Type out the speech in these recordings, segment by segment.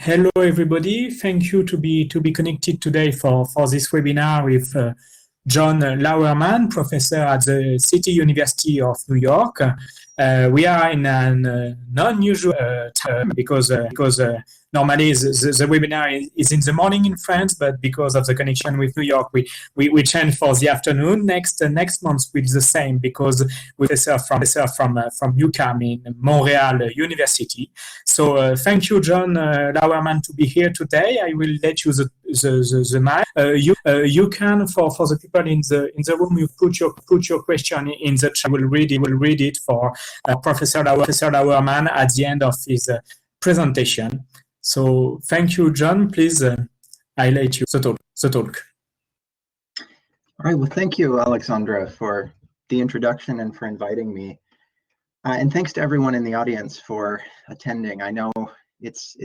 Hello, everybody. Thank you to be connected today for this webinar with John Lauerman, professor at the City University of New York. We are in an unusual time because normally the webinar is in the morning in France, but because of the connection with New York, we change for the afternoon. Next month will be the same because we professor from UQAM in Montreal University. So thank you, John Lauerman, to be here today. I will let you the mic. You can for the people in the room, you put your question in the chat. Will read it for Professor Lauerman at the end of his presentation. So thank you, John. Please, I let you the talk. All right. Well, thank you, Alexandra, for the introduction and for inviting me. And thanks to everyone in the audience for attending. I know it's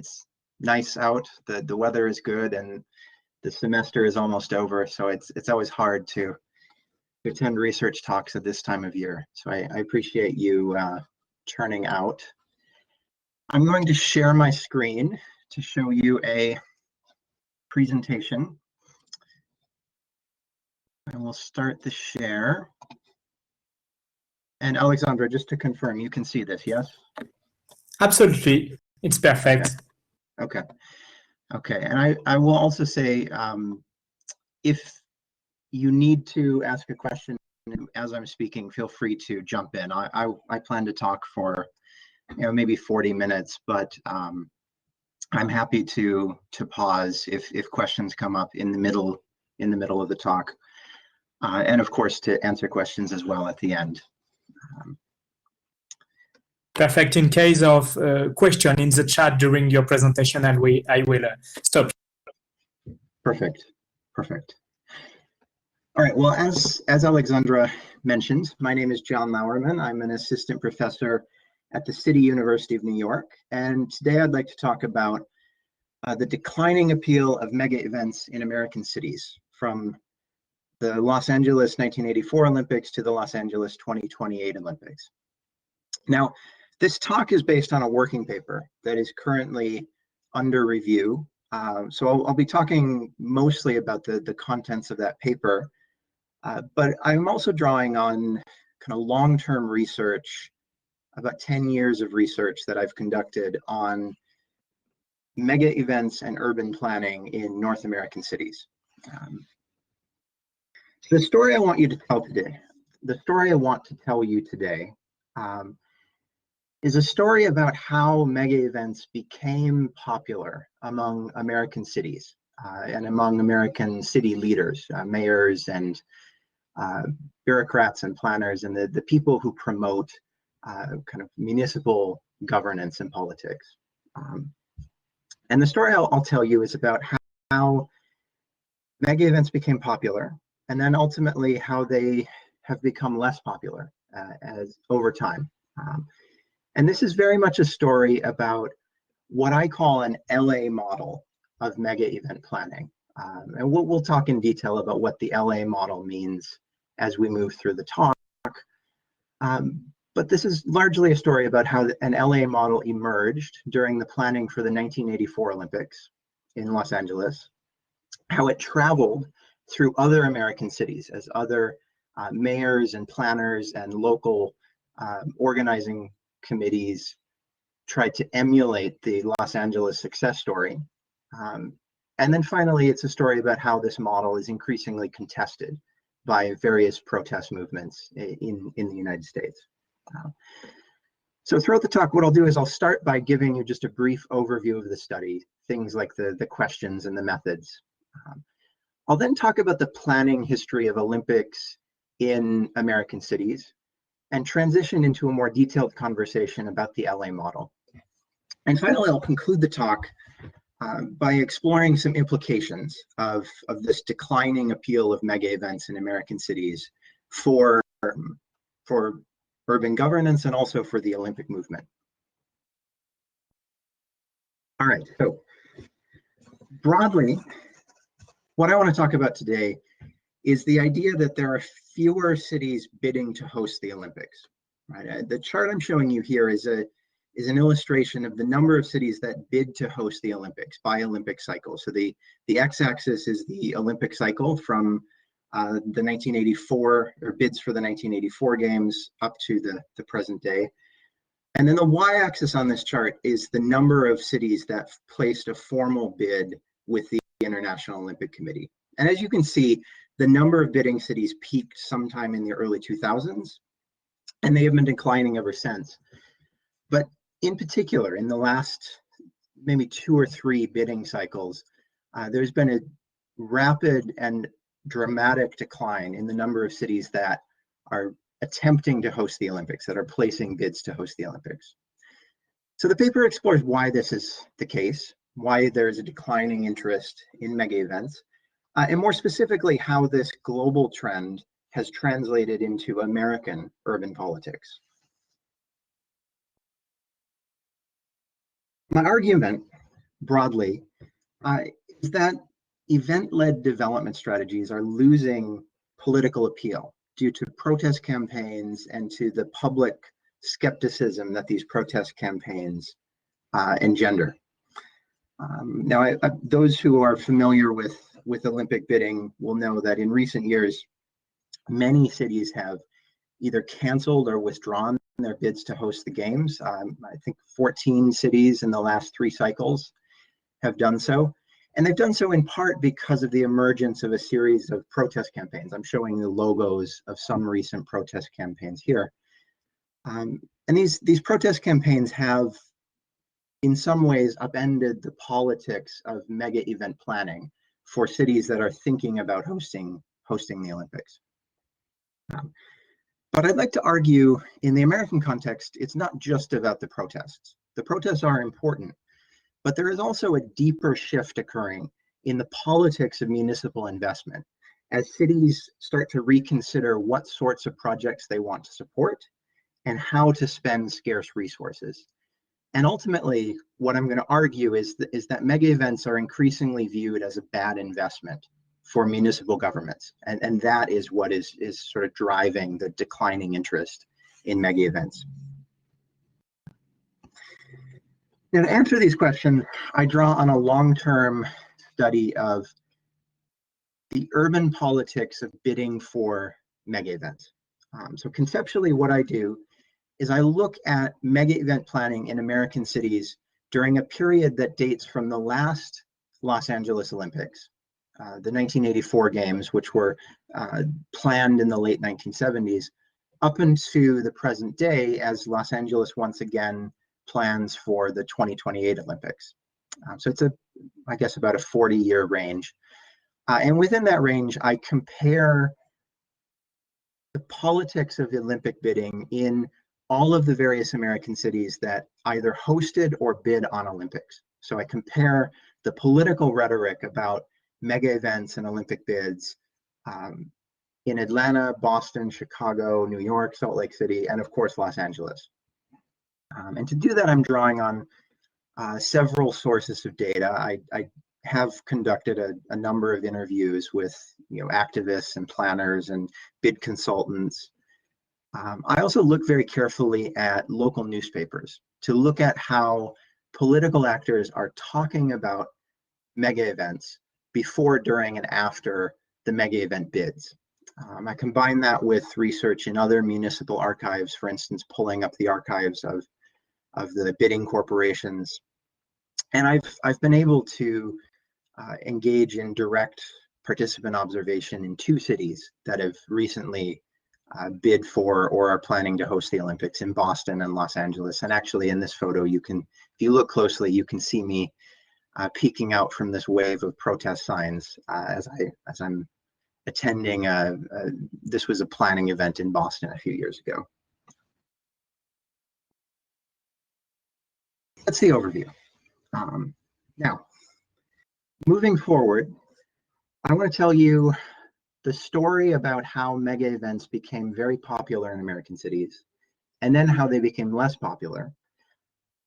nice out. The weather is good, and the semester is almost over, so it's always hard to attend research talks at this time of year. So I appreciate you turning out. I'm going to share my screen to show you a presentation. And we'll start the share. And Alexandra, just to confirm, you can see this, yes? Absolutely. It's perfect. Okay. And I will also say, if you need to ask a question as I'm speaking, feel free to jump in. I plan to talk for maybe 40 minutes, but I'm happy to pause if questions come up in the middle of the talk, and of course to answer questions as well at the end. Perfect. In case of question in the chat during your presentation, and I will stop. Perfect. All right. Well, as Alexandra mentioned, my name is John Lauerman. I'm an assistant professor at the City University of New York, and today I'd like to talk about the declining appeal of mega events in American cities, from the Los Angeles 1984 Olympics to the Los Angeles 2028 Olympics. Now, this talk is based on a working paper that is currently under review. So I'll be talking mostly about the contents of that paper, but I'm also drawing on kind of long-term research, about 10 years of research that I've conducted on mega events and urban planning in North American cities. The story I want to tell you today, is a story about how mega events became popular among American cities and among American city leaders, mayors and bureaucrats and planners, and the people who promote kind of municipal governance and politics. And the story I'll tell you is about how mega events became popular, and then ultimately how they have become less popular as over time. And this is very much a story about what I call an LA model of mega event planning. And we'll talk in detail about what the LA model means as we move through the talk. But this is largely a story about how an LA model emerged during the planning for the 1984 Olympics in Los Angeles, how it traveled through other American cities as other mayors and planners and local organizing committees tried to emulate the Los Angeles success story. And then finally, it's a story about how this model is increasingly contested by various protest movements in the United States. So throughout the talk, what I'll do is I'll start by giving you just a brief overview of the study, things like the questions and the methods. I'll then talk about the planning history of Olympics in American cities, and transition into a more detailed conversation about the LA model. And finally, I'll conclude the talk by exploring some implications of this declining appeal of mega events in American cities for urban governance and also for the Olympic movement. All right, so broadly, what I want to talk about today is the idea that there are fewer cities bidding to host the Olympics. Right? The chart I'm showing you here is is an illustration of the number of cities that bid to host the Olympics by Olympic cycle. So the x-axis is the Olympic cycle from the 1984, or bids for the 1984 games up to the present day. And then the y-axis on this chart is the number of cities that placed a formal bid with the International Olympic Committee. And as you can see, the number of bidding cities peaked sometime in the early 2000s, and they have been declining ever since. But in particular, in the last maybe 2 or 3 bidding cycles, there's been a rapid and dramatic decline in the number of cities that are attempting to host the Olympics, that are placing bids to host the Olympics. So the paper explores why this is the case, why there's a declining interest in mega events, and more specifically, how this global trend has translated into American urban politics. My argument, broadly, is that event-led development strategies are losing political appeal due to protest campaigns and to the public skepticism that these protest campaigns engender. Now, those who are familiar with Olympic bidding will know that in recent years, many cities have either canceled or withdrawn their bids to host the games. I think 14 cities in the last 3 cycles have done so. And they've done so in part because of the emergence of a series of protest campaigns. I'm showing the logos of some recent protest campaigns here. And these protest campaigns have, in some ways, upended the politics of mega event planning for cities that are thinking about hosting the Olympics. But I'd like to argue, in the American context, it's not just about the protests. The protests are important, but there is also a deeper shift occurring in the politics of municipal investment as cities start to reconsider what sorts of projects they want to support and how to spend scarce resources. And ultimately, what I'm going to argue is that mega events are increasingly viewed as a bad investment for municipal governments. And that is what is sort of driving the declining interest in mega events. Now, to answer these questions, I draw on a long-term study of the urban politics of bidding for mega events. So conceptually, what I do is I look at mega event planning in American cities during a period that dates from the last Los Angeles Olympics, the 1984 games, which were planned in the late 1970s, up into the present day as Los Angeles once again plans for the 2028 Olympics. So it's I guess about a 40-year range. And within that range, I compare the politics of Olympic bidding in all of the various American cities that either hosted or bid on Olympics. So I compare the political rhetoric about mega events and Olympic bids in Atlanta, Boston, Chicago, New York, Salt Lake City, and of course, Los Angeles. And to do that, I'm drawing on several sources of data. I have conducted a number of interviews with activists and planners and bid consultants. I also look very carefully at local newspapers to look at how political actors are talking about mega events before, during, and after the mega event bids. I combine that with research in other municipal archives, for instance, pulling up the archives of the bidding corporations. And I've been able to engage in direct participant observation in 2 cities that have recently bid for or are planning to host the Olympics, in Boston and Los Angeles. And actually in this photo, you can, if you look closely, you can see me peeking out from this wave of protest signs as I'm attending this was a planning event in Boston a few years ago. That's the overview. Now, moving forward, I want to tell you the story about how mega events became very popular in American cities, and then how they became less popular.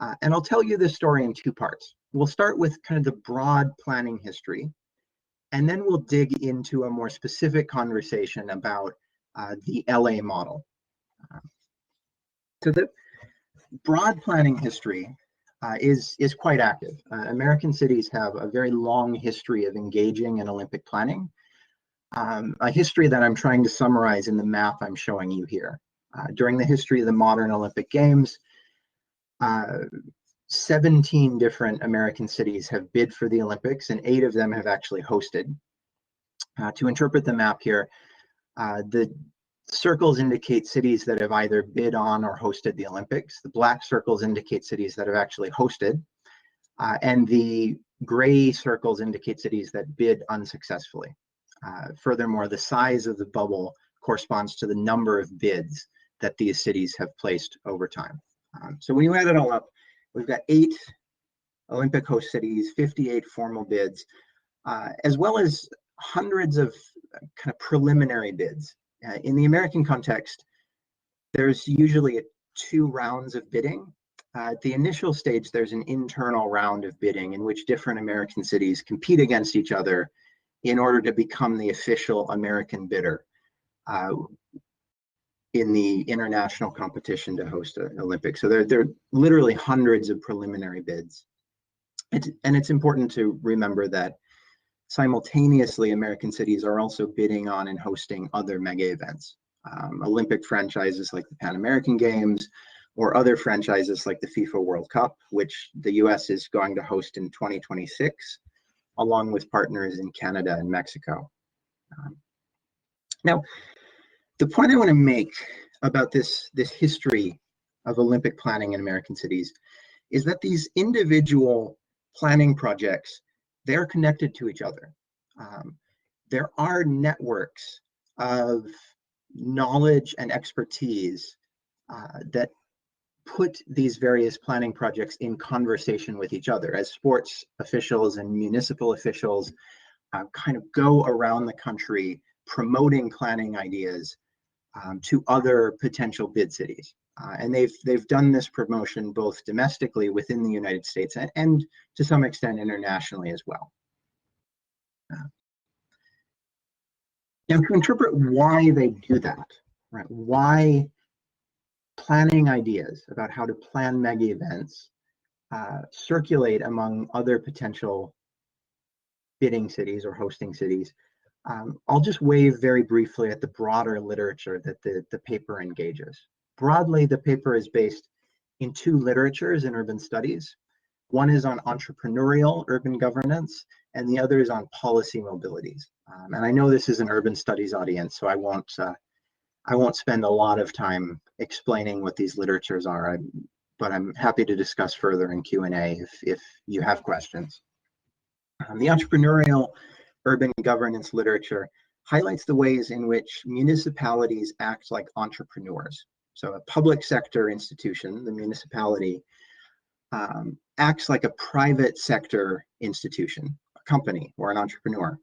And I'll tell you this story in 2 parts. We'll start with kind of the broad planning history, and then we'll dig into a more specific conversation about the LA model. So broad planning history is quite active. American cities have a very long history of engaging in Olympic planning, a history that I'm trying to summarize in the map I'm showing you here. During the history of the modern Olympic Games, 17 different American cities have bid for the Olympics, and 8 of them have actually hosted. To interpret the map here, the circles indicate cities that have either bid on or hosted the Olympics. The black circles indicate cities that have actually hosted, and the gray circles indicate cities that bid unsuccessfully. Furthermore, the size of the bubble corresponds to the number of bids that these cities have placed over time. So when you add it all up, we've got 8 Olympic host cities, 58 formal bids, as well as hundreds of kind of preliminary bids. In the American context, there's usually 2 rounds of bidding. At the initial stage, there's an internal round of bidding in which different American cities compete against each other in order to become the official American bidder in the international competition to host an Olympics. So there are literally hundreds of preliminary bids. And it's important to remember that simultaneously, American cities are also bidding on and hosting other mega events. Olympic franchises like the Pan American Games, or other franchises like the FIFA World Cup, which the US is going to host in 2026, along with partners in Canada and Mexico. Now, the point I want to make about this history of Olympic planning in American cities is that these individual planning projects, they're connected to each other. There are networks of knowledge and expertise that put these various planning projects in conversation with each other as sports officials and municipal officials kind of go around the country promoting planning ideas to other potential bid cities. And they've done this promotion both domestically within the United States and to some extent internationally as well. Now, to interpret why they do that, right? Why planning ideas about how to plan mega events circulate among other potential bidding cities or hosting cities, I'll just wave very briefly at the broader literature that the paper engages. Broadly, the paper is based in 2 literatures in urban studies. One is on entrepreneurial urban governance, and the other is on policy mobilities. And I know this is an urban studies audience, so I won't spend a lot of time explaining what these literatures are, but I'm happy to discuss further in Q&A if you have questions. The entrepreneurial urban governance literature highlights the ways in which municipalities act like entrepreneurs. So a public sector institution, the municipality, acts like a private sector institution, a company or an entrepreneur,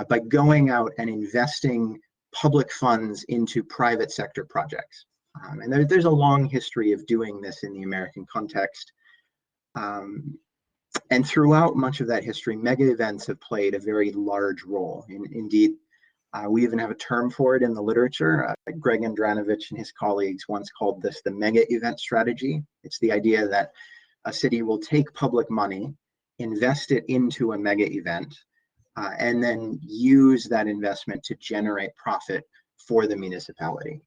by going out and investing public funds into private sector projects. And there's a long history of doing this in the American context. And throughout much of that history, mega events have played a very large role. Indeed, we even have a term for it in the literature. Greg Andranovich and his colleagues once called this the mega event strategy. It's the idea that a city will take public money, invest it into a mega event, and then use that investment to generate profit for the municipality.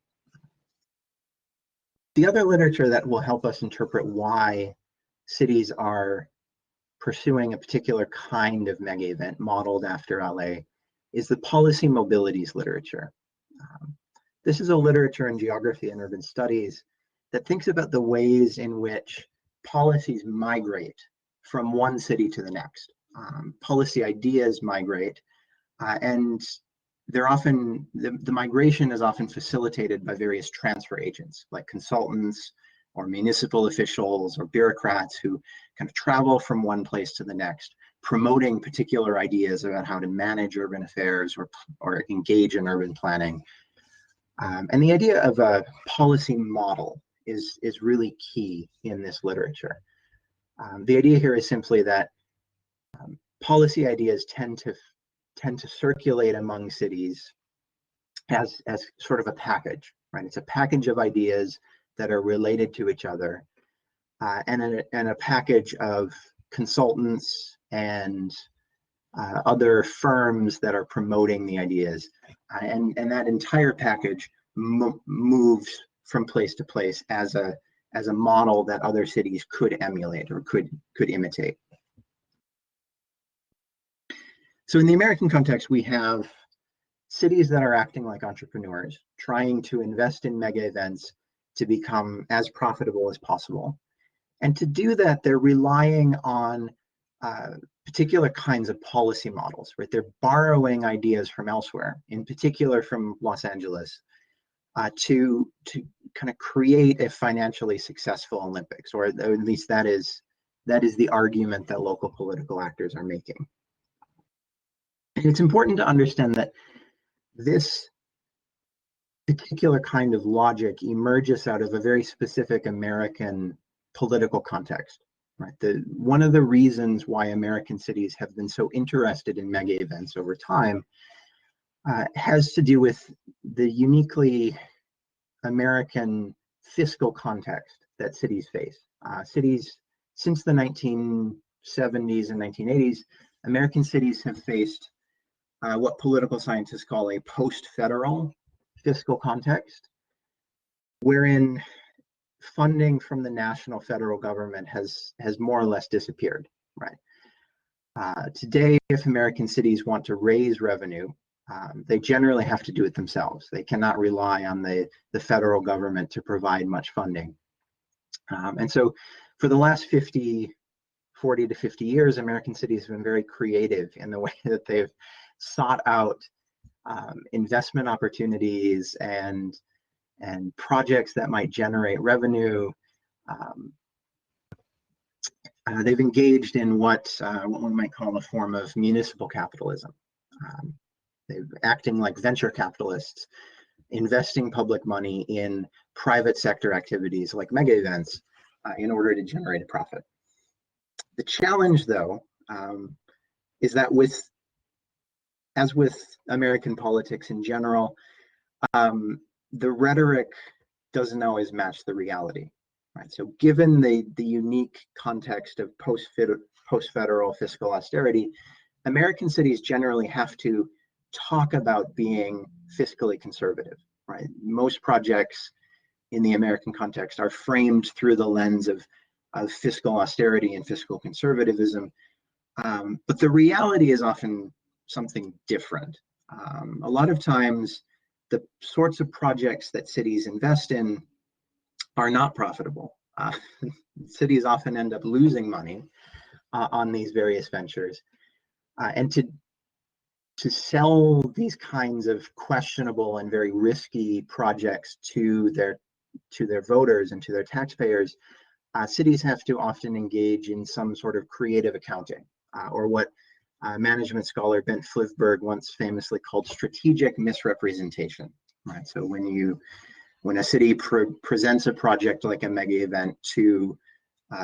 The other literature that will help us interpret why cities are pursuing a particular kind of mega event modeled after LA is the policy mobilities literature. This is a literature in geography and urban studies that thinks about the ways in which policies migrate from one city to the next. Policy ideas migrate, and they're often, the migration is often facilitated by various transfer agents like consultants or municipal officials or bureaucrats who kind of travel from one place to the next, promoting particular ideas about how to manage urban affairs or engage in urban planning. And the idea of a policy model is really key in this literature. The idea here is simply that policy ideas tend to circulate among cities as sort of a package, right? It's a package of ideas that are related to each other. and a package of consultants and other firms that are promoting the ideas. And that entire package moves from place to place as a model that other cities could emulate or could imitate. So in the American context, we have cities that are acting like entrepreneurs, trying to invest in mega events to become as profitable as possible. And to do that, they're relying on particular kinds of policy models, right? They're borrowing ideas from elsewhere, in particular from Los Angeles, to kind of create a financially successful Olympics, or at least that is the argument that local political actors are making. And it's important to understand that this particular kind of logic emerges out of a very specific American political context, right? One of the reasons why American cities have been so interested in mega events over time has to do with the uniquely American fiscal context that cities face. Cities, since the 1970s and 1980s, American cities have faced what political scientists call a post-federal fiscal context, wherein funding from the national federal government has more or less disappeared, right? Today, if American cities want to raise revenue, they generally have to do it themselves. They cannot rely on the federal government to provide much funding. And so for the last 40 to 50 years, American cities have been very creative in the way that they've sought out investment opportunities and projects that might generate revenue. They've engaged in what one might call a form of municipal capitalism. They're acting like venture capitalists, investing public money in private sector activities like mega events in order to generate a profit. The challenge, though, is that as with American politics in general, the rhetoric doesn't always match the reality, right? So given the unique context of post-federal fiscal austerity, American cities generally have to talk about being fiscally conservative, right? Most projects in the American context are framed through the lens of fiscal austerity and fiscal conservatism, but the reality is often something different. A lot of times, the sorts of projects that cities invest in are not profitable. Cities often end up losing money on these various ventures, and to sell these kinds of questionable and very risky projects to their voters and to their taxpayers, cities have to often engage in some sort of creative accounting, or what management scholar Bent Flivberg once famously called strategic misrepresentation. Right. So when a city presents a project like a mega event to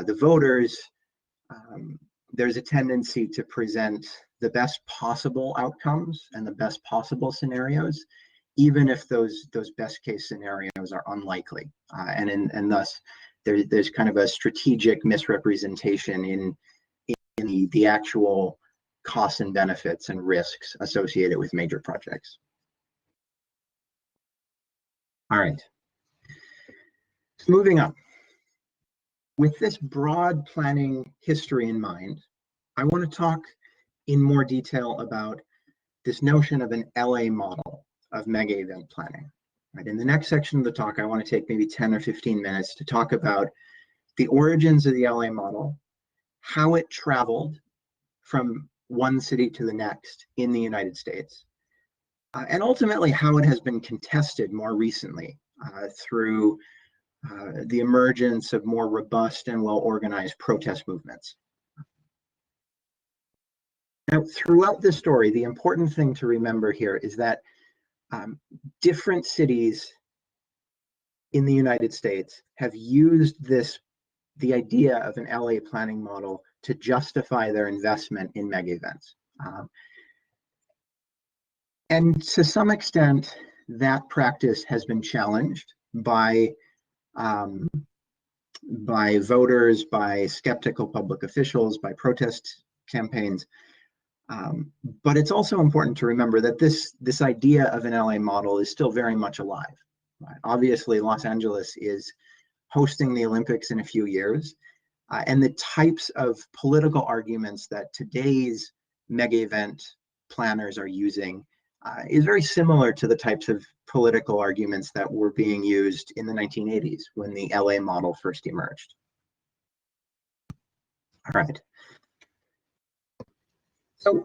the voters, there's a tendency to present the best possible outcomes and the best possible scenarios, even if those best case scenarios are unlikely, and thus there's kind of a strategic misrepresentation in the actual costs and benefits and risks associated with major projects. All right, so moving on. With this broad planning history in mind, I want to talk in more detail about this notion of an LA model of mega event planning. Right, in the next section of the talk, I want to take maybe 10 or 15 minutes to talk about the origins of the LA model, how it traveled from one city to the next in the United States, and ultimately how it has been contested more recently through the emergence of more robust and well-organized protest movements. Now, throughout this story, the important thing to remember here is that different cities in the United States have used the idea of an LA planning model to justify their investment in mega events. And to some extent, that practice has been challenged by by voters, by skeptical public officials, by protest campaigns. But it's also important to remember that this idea of an LA model is still very much alive. Right? Obviously, Los Angeles is hosting the Olympics in a few years, and the types of political arguments that today's mega event planners are using is very similar to the types of political arguments that were being used in the 1980s when the LA model first emerged. All right. So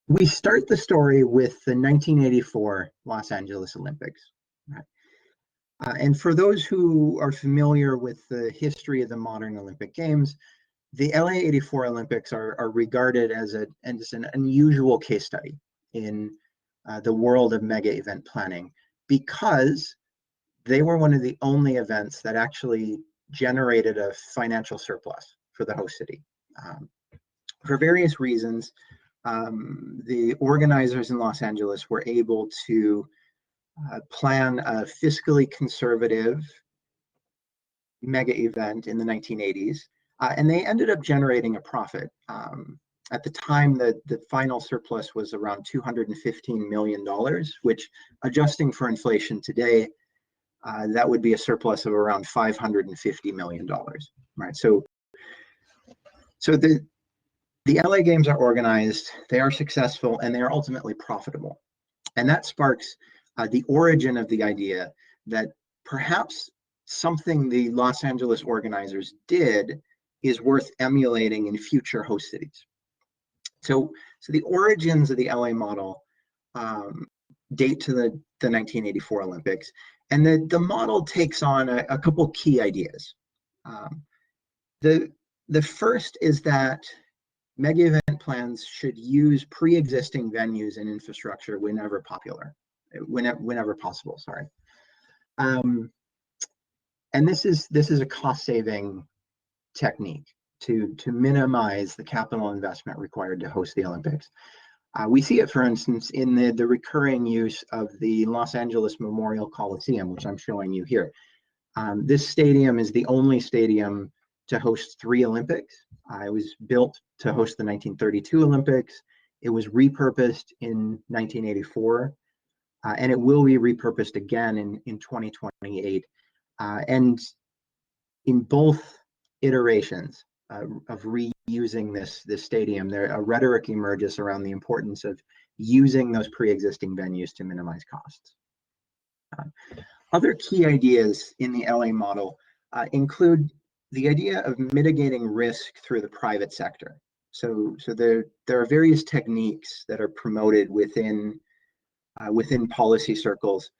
we start the story with the 1984 Los Angeles Olympics. Right? And for those who are familiar with the history of the modern Olympic Games, the LA 84 Olympics are regarded as an unusual case study in the world of mega event planning, because they were one of the only events that actually generated a financial surplus for the host city. For various reasons, the organizers in Los Angeles were able to plan a fiscally conservative mega event in the 1980s, and they ended up generating a profit. At the time, the final surplus was around $215 million, which, adjusting for inflation today, that would be a surplus of around $550 million. Right. So the LA Games are organized, they are successful, and they are ultimately profitable. And that sparks the origin of the idea that perhaps something the Los Angeles organizers did is worth emulating in future host cities. So the origins of the LA model date to the 1984 Olympics, and the model takes on a couple key ideas. The first is that mega event plans should use pre-existing venues and infrastructure whenever possible. Sorry, and this is a cost-saving technique to minimize the capital investment required to host the Olympics. We see it, for instance, in the recurring use of the Los Angeles Memorial Coliseum, which I'm showing you here. This stadium is the only stadium to host 3 Olympics. It was built to host the 1932 Olympics. It was repurposed in 1984, and it will be repurposed again in 2028. And in both iterations of reusing this stadium, a rhetoric emerges around the importance of using those pre-existing venues to minimize costs. Other key ideas in the LA model include the idea of mitigating risk through the private sector. So there are various techniques that are promoted within policy circles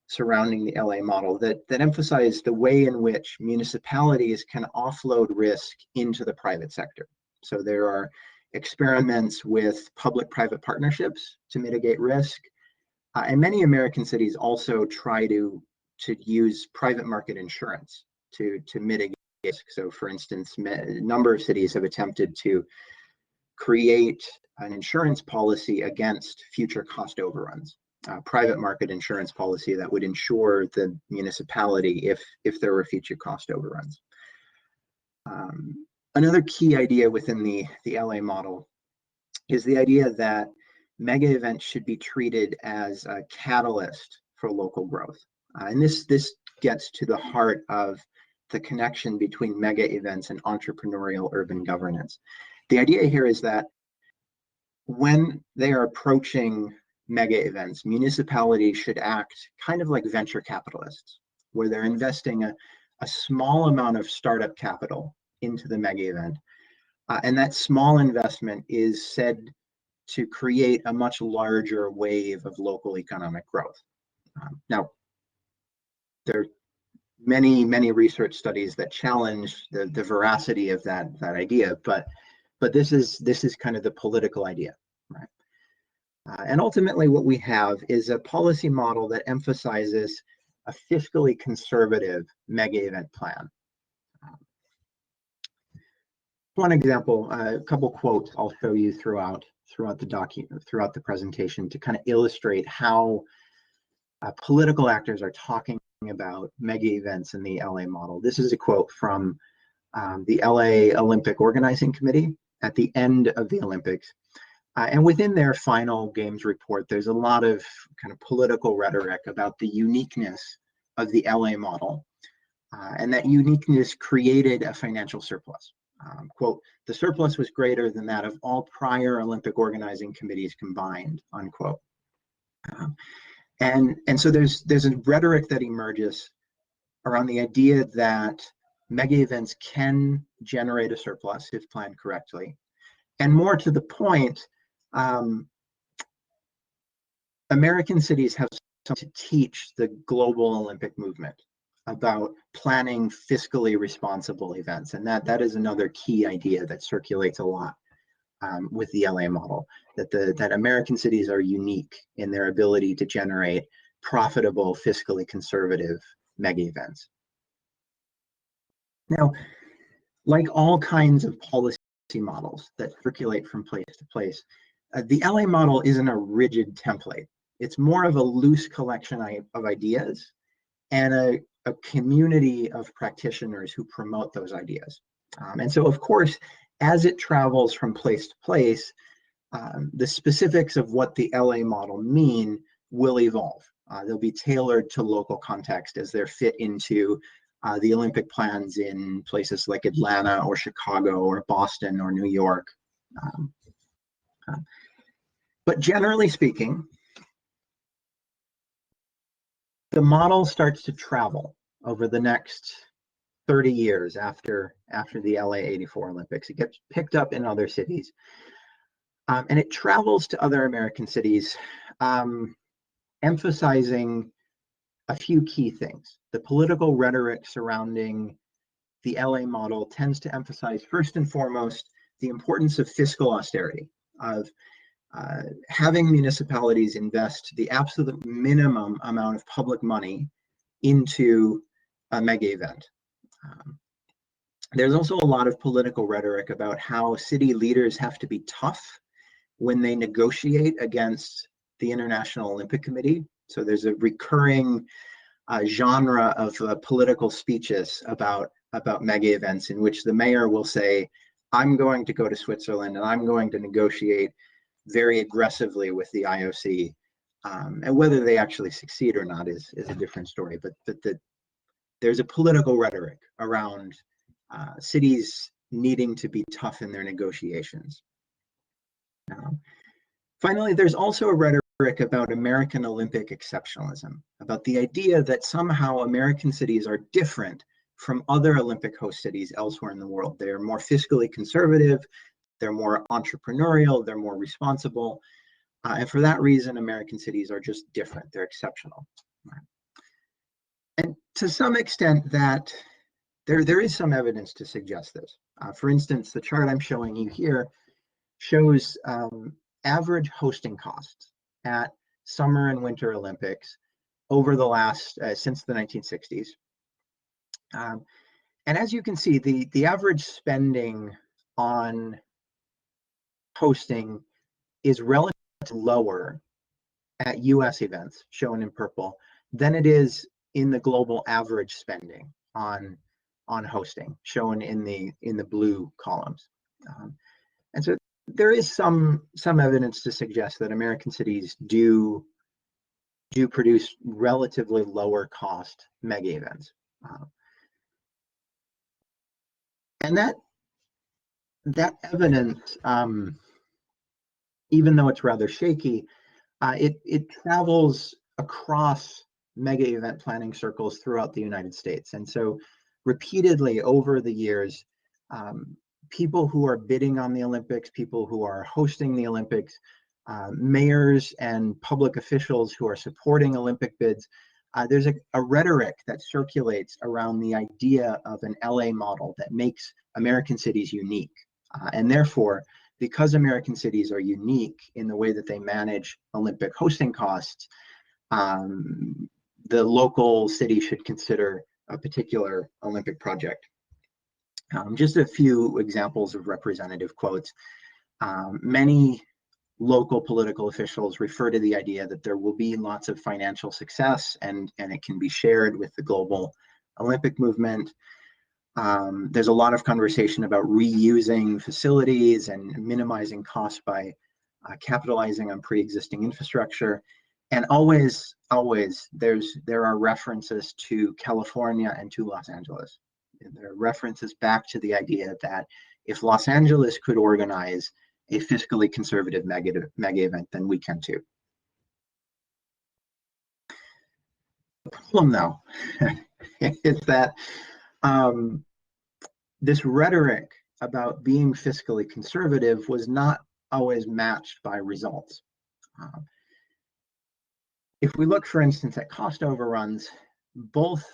surrounding the LA model that emphasize the way in which municipalities can offload risk into the private sector. So there are experiments with public-private partnerships to mitigate risk, and many American cities also try to use private market insurance to mitigate risk. So, for instance, a number of cities have attempted to create an insurance policy against future cost overruns. Private market insurance policy that would insure the municipality if there were future cost overruns. Another key idea within the LA model is the idea that mega events should be treated as a catalyst for local growth. And this gets to the heart of the connection between mega events and entrepreneurial urban governance. The idea here is that when they are approaching mega events, municipalities should act kind of like venture capitalists, where they're investing a small amount of startup capital into the mega event. And that small investment is said to create a much larger wave of local economic growth. Now, there are many research studies that challenge the veracity of that idea, but this is kind of the political idea, right? And ultimately what we have is a policy model that emphasizes a fiscally conservative mega event plan. One example, a couple quotes I'll show you throughout the presentation to kind of illustrate how political actors are talking about mega events in the LA model. This is a quote from the LA Olympic Organizing Committee at the end of the Olympics. And within their final games report, there's a lot of kind of political rhetoric about the uniqueness of the LA model. And that uniqueness created a financial surplus. Quote, the surplus was greater than that of all prior Olympic organizing committees combined, unquote. And so there's a rhetoric that emerges around the idea that mega events can generate a surplus if planned correctly. And more to the point, American cities have something to teach the global Olympic movement about planning fiscally responsible events. And that is another key idea that circulates a lot with the LA model, that American cities are unique in their ability to generate profitable, fiscally conservative mega events. Now, like all kinds of policy models that circulate from place to place, the LA model isn't a rigid template. It's more of a loose collection of ideas and a community of practitioners who promote those ideas. And so, of course, as it travels from place to place, the specifics of what the LA model mean will evolve. They'll be tailored to local context as they're fit into the Olympic plans in places like Atlanta or Chicago or Boston or New York. But generally speaking, the model starts to travel over the next 30 years after the LA '84 Olympics. It gets picked up in other cities, and it travels to other American cities, emphasizing a few key things. The political rhetoric surrounding the LA model tends to emphasize, first and foremost, the importance of fiscal austerity, of having municipalities invest the absolute minimum amount of public money into a mega event. There's also a lot of political rhetoric about how city leaders have to be tough when they negotiate against the International Olympic Committee. So there's a recurring genre of political speeches about mega events in which the mayor will say, I'm going to go to Switzerland and I'm going to negotiate very aggressively with the IOC. And whether they actually succeed or not is a different story. But there's a political rhetoric around cities needing to be tough in their negotiations. Finally, there's also a rhetoric about American Olympic exceptionalism, about the idea that somehow American cities are different from other Olympic host cities elsewhere in the world. They're more fiscally conservative, they're more entrepreneurial, they're more responsible. And for that reason, American cities are just different, they're exceptional. And to some extent that there is some evidence to suggest this. For instance, the chart I'm showing you here shows average hosting costs at Summer and Winter Olympics over the last, since the 1960s. And as you can see, the average spending on hosting is relatively lower at US events, shown in purple, than it is in the global average spending on hosting, shown in the blue columns. And so there is some evidence to suggest that American cities do produce relatively lower cost mega events. And that evidence, even though it's rather shaky, it travels across mega event planning circles throughout the United States. And so repeatedly over the years, people who are bidding on the Olympics, people who are hosting the Olympics, mayors and public officials who are supporting Olympic bids, there's a rhetoric that circulates around the idea of an LA model that makes American cities unique. And therefore, because American cities are unique in the way that they manage Olympic hosting costs, the local city should consider a particular Olympic project. Just a few examples of representative quotes. Many local political officials refer to the idea that there will be lots of financial success and it can be shared with the global Olympic movement. There's a lot of conversation about reusing facilities and minimizing costs by capitalizing on pre-existing infrastructure. And always, there are references to California and to Los Angeles. There are references back to the idea that if Los Angeles could organize a fiscally conservative mega event, then we can too. The problem, though, is that this rhetoric about being fiscally conservative was not always matched by results. If we look, for instance, at cost overruns, both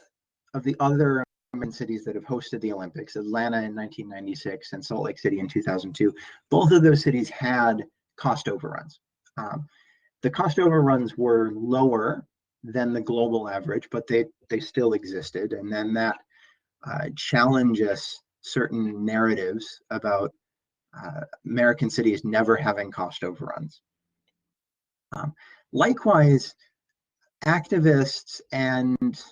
of the other cities that have hosted the Olympics, Atlanta in 1996 and Salt Lake City in 2002, both of those cities had cost overruns. The cost overruns were lower than the global average, but they still existed. And then that challenges certain narratives about American cities never having cost overruns. Likewise, activists and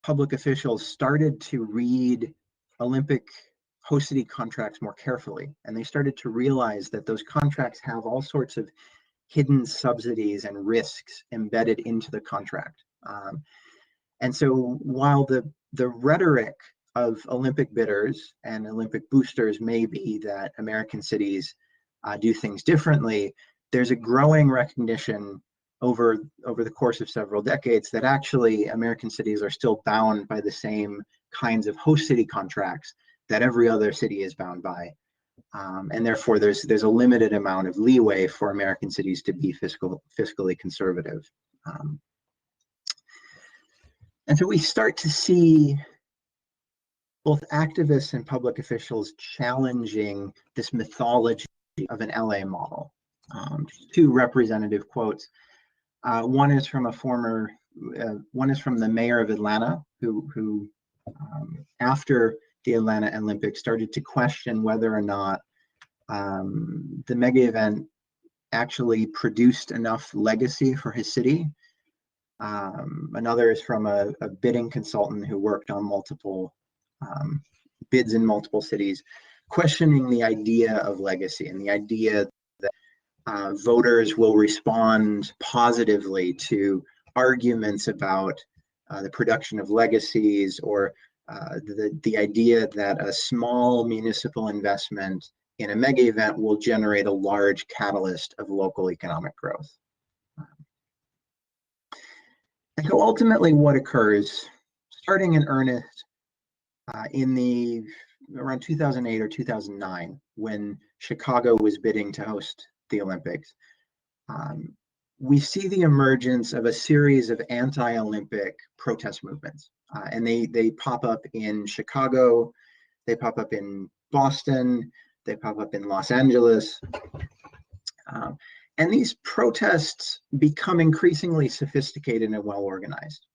public officials started to read Olympic host city contracts more carefully, and they started to realize that those contracts have all sorts of hidden subsidies and risks embedded into the contract. And so while the rhetoric of Olympic bidders and Olympic boosters may be that American cities do things differently, there's a growing recognition over the course of several decades that actually American cities are still bound by the same kinds of host city contracts that every other city is bound by. And therefore there's a limited amount of leeway for American cities to be fiscally conservative. And so we start to see both activists and public officials challenging this mythology of an LA model. Two representative quotes. One is from the mayor of Atlanta, who after the Atlanta Olympics started to question whether or not the mega event actually produced enough legacy for his city. Another is from a bidding consultant who worked on multiple bids in multiple cities, questioning the idea of legacy and the idea that voters will respond positively to arguments about the production of legacies, or the idea that a small municipal investment in a mega event will generate a large catalyst of local economic growth. And so ultimately what occurs, starting in earnest around 2008 or 2009, when Chicago was bidding to host the Olympics, we see the emergence of a series of anti-Olympic protest movements. And they pop up in Chicago, they pop up in Boston, they pop up in Los Angeles. And these protests become increasingly sophisticated and well-organized.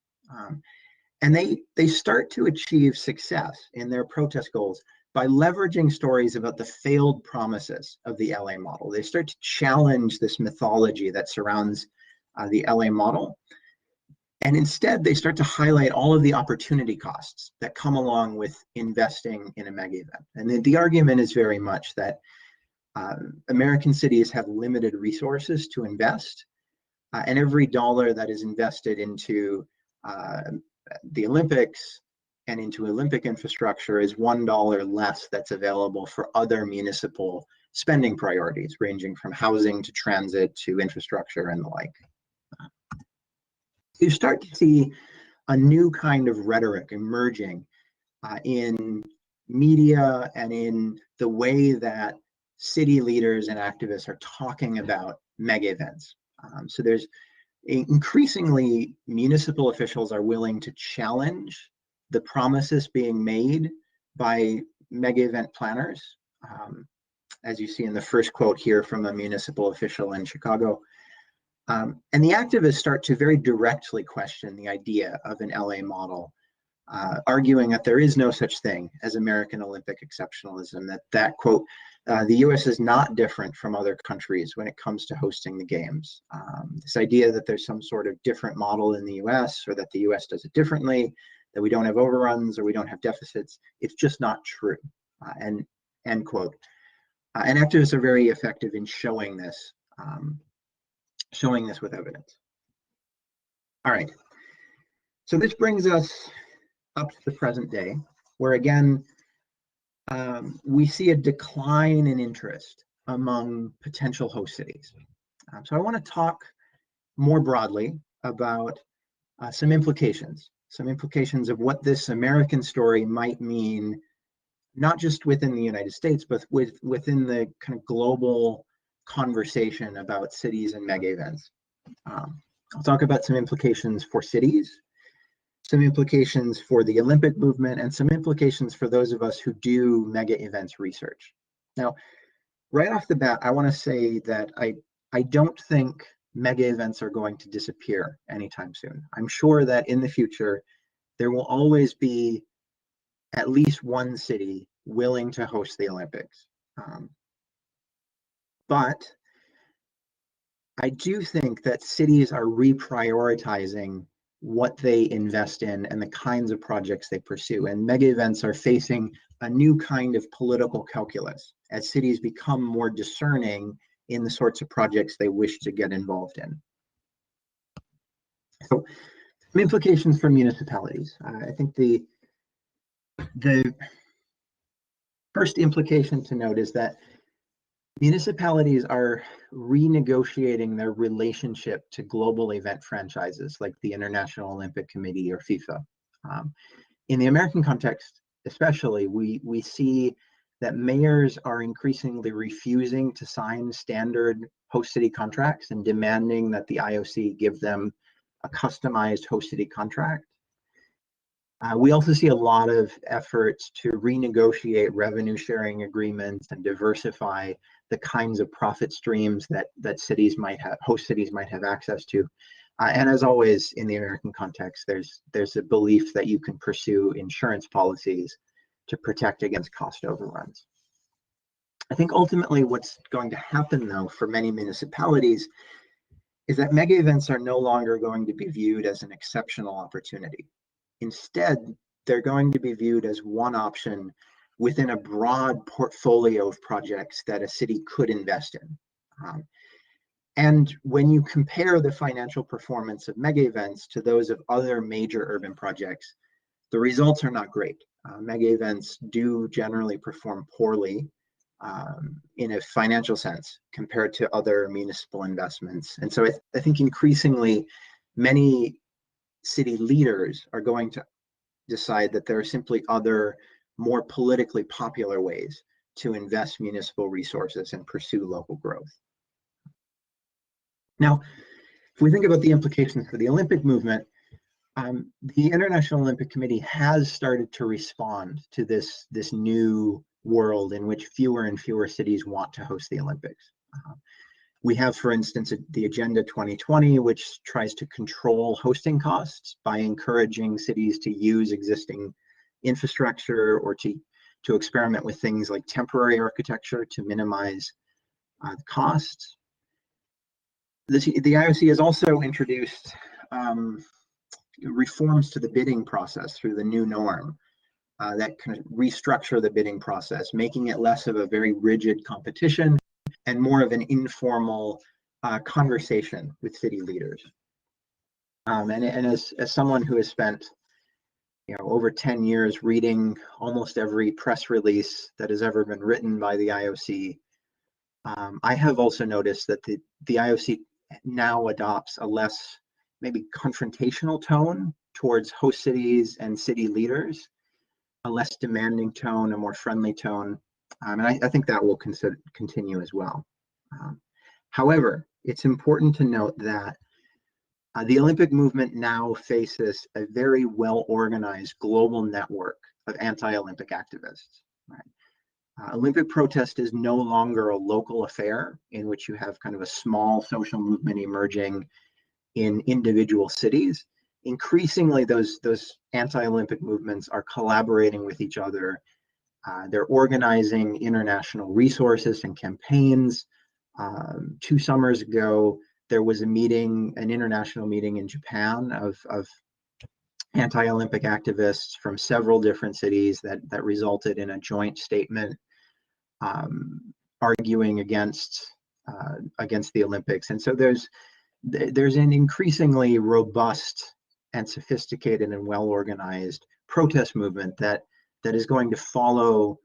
And they start to achieve success in their protest goals by leveraging stories about the failed promises of the LA model. They start to challenge this mythology that surrounds the LA model. And instead, they start to highlight all of the opportunity costs that come along with investing in a mega event. And the argument is very much that American cities have limited resources to invest, and every dollar that is invested into the Olympics and into Olympic infrastructure is $1 less that's available for other municipal spending priorities, ranging from housing to transit to infrastructure and the like. You start to see a new kind of rhetoric emerging in media and in the way that city leaders and activists are talking about mega events. So there's increasingly municipal officials are willing to challenge the promises being made by mega event planners, as you see in the first quote here from a municipal official in Chicago. And the activists start to very directly question the idea of an LA model arguing that there is no such thing as American Olympic exceptionalism, that quote, the US is not different from other countries when it comes to hosting the games. This idea that there's some sort of different model in the US, or that the US does it differently, that we don't have overruns or we don't have deficits, it's just not true, and end quote. And activists are very effective in showing this with evidence. All right, so this brings us up to the present day, where again, we see a decline in interest among potential host cities. So I want to talk more broadly about some implications of what this American story might mean, not just within the United States, but within the kind of global conversation about cities and mega events. I'll talk about some implications for cities, some implications for the Olympic movement, and some implications for those of us who do mega events research. Now, right off the bat, I want to say that I don't think mega events are going to disappear anytime soon. I'm sure that in the future, there will always be at least one city willing to host the Olympics. But I do think that cities are reprioritizing what they invest in and the kinds of projects they pursue. And mega events are facing a new kind of political calculus as cities become more discerning in the sorts of projects they wish to get involved in. So, some implications for municipalities. I think the first implication to note is that municipalities are renegotiating their relationship to global event franchises like the International Olympic Committee or FIFA. In the American context, especially, we see that mayors are increasingly refusing to sign standard host city contracts and demanding that the IOC give them a customized host city contract. We also see a lot of efforts to renegotiate revenue sharing agreements and diversify the kinds of profit streams that cities might have, host cities might have access to. And as always in the American context, there's a belief that you can pursue insurance policies to protect against cost overruns. I think ultimately what's going to happen though for many municipalities is that mega events are no longer going to be viewed as an exceptional opportunity. Instead, they're going to be viewed as one option within a broad portfolio of projects that a city could invest in. And when you compare the financial performance of mega events to those of other major urban projects, the results are not great. Mega events do generally perform poorly in a financial sense compared to other municipal investments. And so I think increasingly many city leaders are going to decide that there are simply other more politically popular ways to invest municipal resources and pursue local growth. Now, if we think about the implications for the Olympic movement, the International Olympic Committee has started to respond to this new world in which fewer and fewer cities want to host the Olympics. We have, for instance, the Agenda 2020, which tries to control hosting costs by encouraging cities to use existing infrastructure or to experiment with things like temporary architecture to minimize costs. The IOC has also introduced reforms to the bidding process through the new norm that kind of restructure the bidding process, making it less of a very rigid competition and more of an informal conversation with city leaders. And as someone who has spent over 10 years reading almost every press release that has ever been written by the IOC, I have also noticed that the IOC now adopts a less maybe confrontational tone towards host cities and city leaders, a less demanding tone, a more friendly tone. And I think that will continue as well. However, it's important to note that the Olympic movement now faces a very well-organized global network of anti-Olympic activists. Right? Olympic protest is no longer a local affair in which you have kind of a small social movement emerging in individual cities. increasingly those anti-Olympic movements are collaborating with each other. They're organizing international resources and campaigns. 2 summers ago, there was an international meeting in Japan of anti-Olympic activists from several different cities that resulted in a joint statement arguing against the Olympics. And so there's an increasingly robust and sophisticated and well-organized protest movement that is going to follow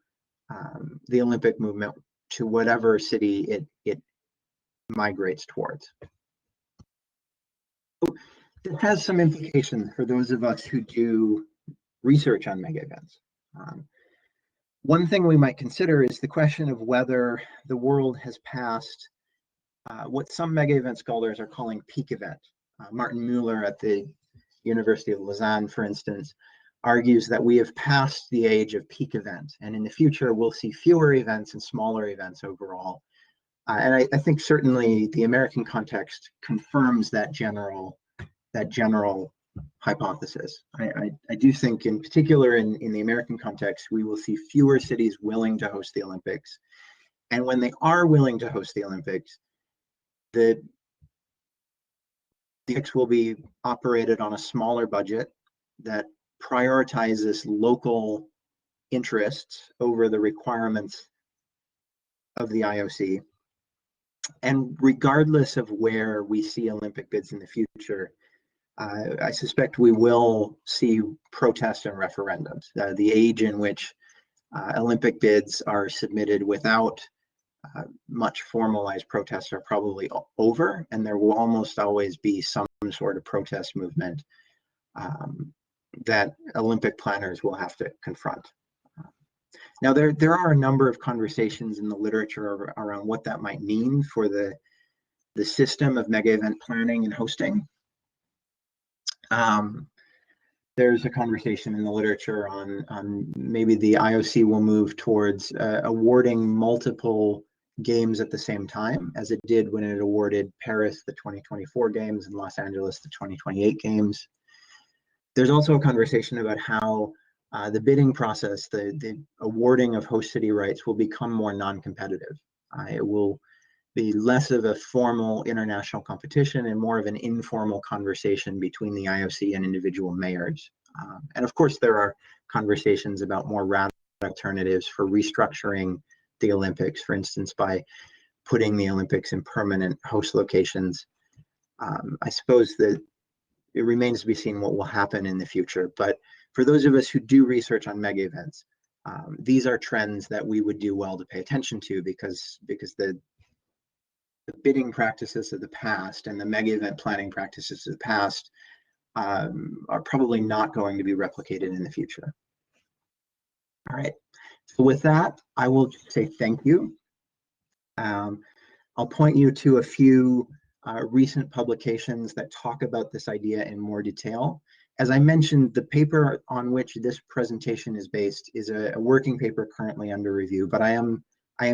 the Olympic movement to whatever city it migrates towards. So this has some implications for those of us who do research on mega events. One thing we might consider is the question of whether the world has passed what some mega event scholars are calling peak event. Martin Mueller at the University of Lausanne, for instance, argues that we have passed the age of peak event, and in the future we'll see fewer events and smaller events overall. And I think certainly the American context confirms that general hypothesis. I do think, in particular in the American context, we will see fewer cities willing to host the Olympics. And when they are willing to host the Olympics, the Olympics will be operated on a smaller budget that prioritizes local interests over the requirements of the IOC. And regardless of where we see Olympic bids in the future, I suspect we will see protests and referendums. The age in which Olympic bids are submitted without much formalized protests are probably over, and there will almost always be some sort of protest movement that Olympic planners will have to confront. Now, there are a number of conversations in the literature around what that might mean for the system of mega event planning and hosting. There's a conversation in the literature on maybe the IOC will move towards awarding multiple games at the same time, as it did when it awarded Paris the 2024 games and Los Angeles the 2028 games. There's also a conversation about how the bidding process, the awarding of host city rights, will become more non-competitive. It will be less of a formal international competition and more of an informal conversation between the IOC and individual mayors. And of course, there are conversations about more radical alternatives for restructuring the Olympics, for instance, by putting the Olympics in permanent host locations. I suppose that it remains to be seen what will happen in the future. But for those of us who do research on mega events, these are trends that we would do well to pay attention to, because the bidding practices of the past and the mega event planning practices of the past are probably not going to be replicated in the future. All right, so with that, I will just say thank you. I'll point you to a few recent publications that talk about this idea in more detail. As I mentioned, the paper on which this presentation is based is a working paper currently under review, but I am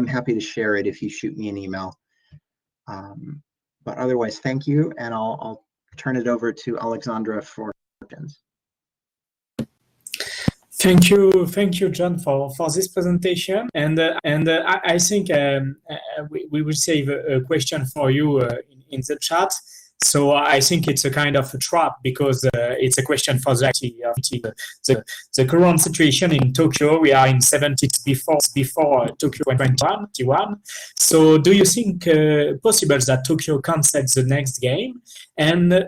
happy to share it if you shoot me an email. But otherwise, thank you, and I'll turn it over to Alexandra for questions. Thank you, John, for this presentation. And I think we will save a question for you in the chat. So I think it's a kind of a trap, because it's a question for the current situation in Tokyo. We are in 70s before Tokyo 2021. So do you think possible that Tokyo cancels the next game? And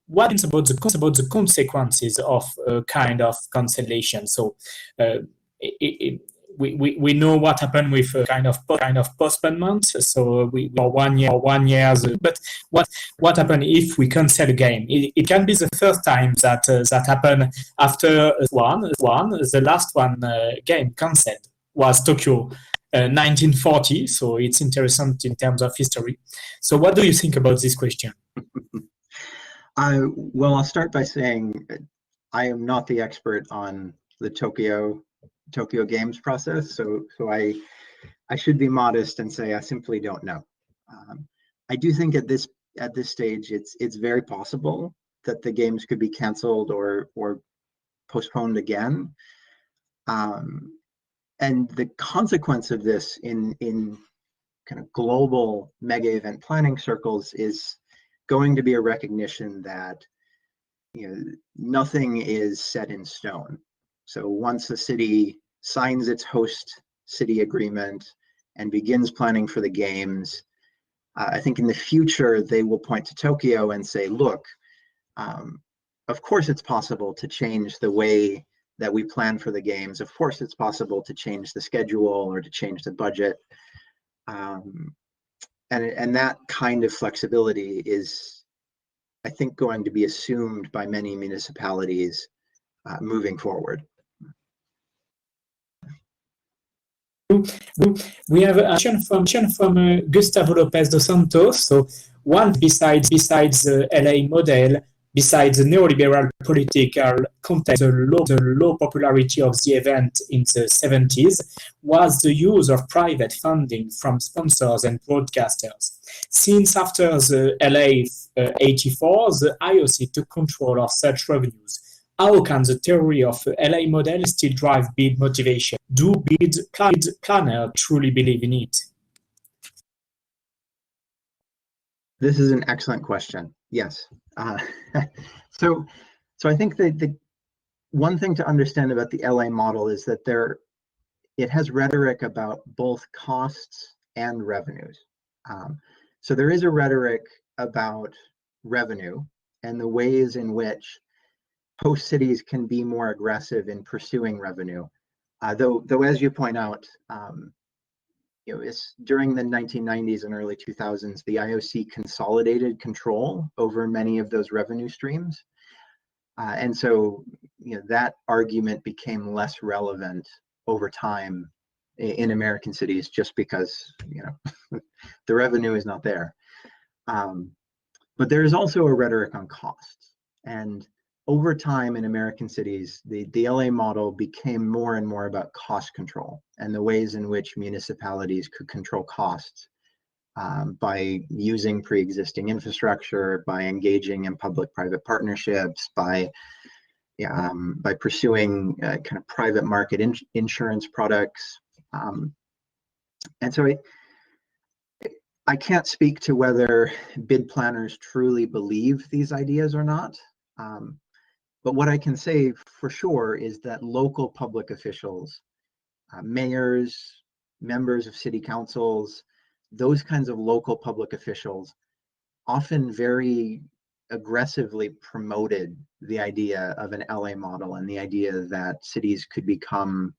what is about the consequences of a kind of cancellation? So we know what happened with a kind of postponement. So we are 1 year. But what happened if we cancel a game? It can be the first time that happened after one. The last game cancelled was Tokyo 1940. So it's interesting in terms of history. So what do you think about this question? Well, I'll start by saying I am not the expert on the Tokyo Games process, so I should be modest and say I simply don't know. I do think at this stage it's very possible that the games could be canceled or postponed again. And the consequence of this in kind of global mega event planning circles is going to be a recognition that nothing is set in stone. So once a city signs its host city agreement and begins planning for the games, I think in the future they will point to Tokyo and say, look, of course it's possible to change the way that we plan for the games. Of course it's possible to change the schedule or to change the budget. And that kind of flexibility is, I think, going to be assumed by many municipalities moving forward. We have a question from Gustavo Lopez dos Santos. So, one besides the LA model, besides the neoliberal political context, the low popularity of the event in the 70s, was the use of private funding from sponsors and broadcasters. Since after the LA 84, the IOC took control of such revenues. How can the theory of LA model still drive bid motivation? Do bid planners truly believe in it? This is an excellent question. Yes. So I think that the one thing to understand about the LA model is that it has rhetoric about both costs and revenues. So there is a rhetoric about revenue and the ways in which host cities can be more aggressive in pursuing revenue. Though as you point out, it's during the 1990s and early 2000s, the IOC consolidated control over many of those revenue streams. And so that argument became less relevant over time in American cities just because the revenue is not there. But there is also a rhetoric on costs. And over time in American cities, the LA model became more and more about cost control and the ways in which municipalities could control costs by using pre-existing infrastructure, by engaging in public-private partnerships, by pursuing kind of private market insurance products. And so I can't speak to whether bid planners truly believe these ideas or not. But what I can say for sure is that local public officials, mayors, members of city councils, those kinds of local public officials often very aggressively promoted the idea of an LA model and the idea that cities could become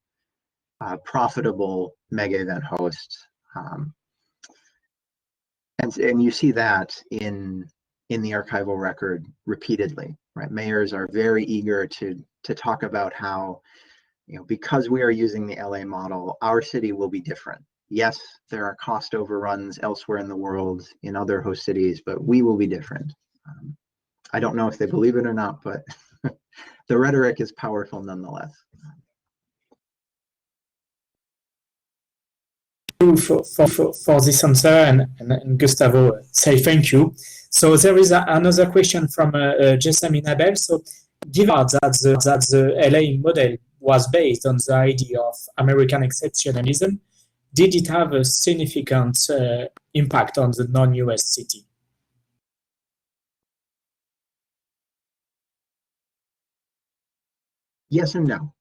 profitable mega event hosts. And you see that in the archival record repeatedly, right? Mayors are very eager to talk about how, because we are using the LA model, our city will be different. Yes, there are cost overruns elsewhere in the world in other host cities, but we will be different. I don't know if they believe it or not, but the rhetoric is powerful nonetheless. For this answer, and Gustavo say thank you. So there is another question from Jessamine Abel. So given that the LA model was based on the idea of American exceptionalism, did it have a significant impact on the non-US city? Yes and no.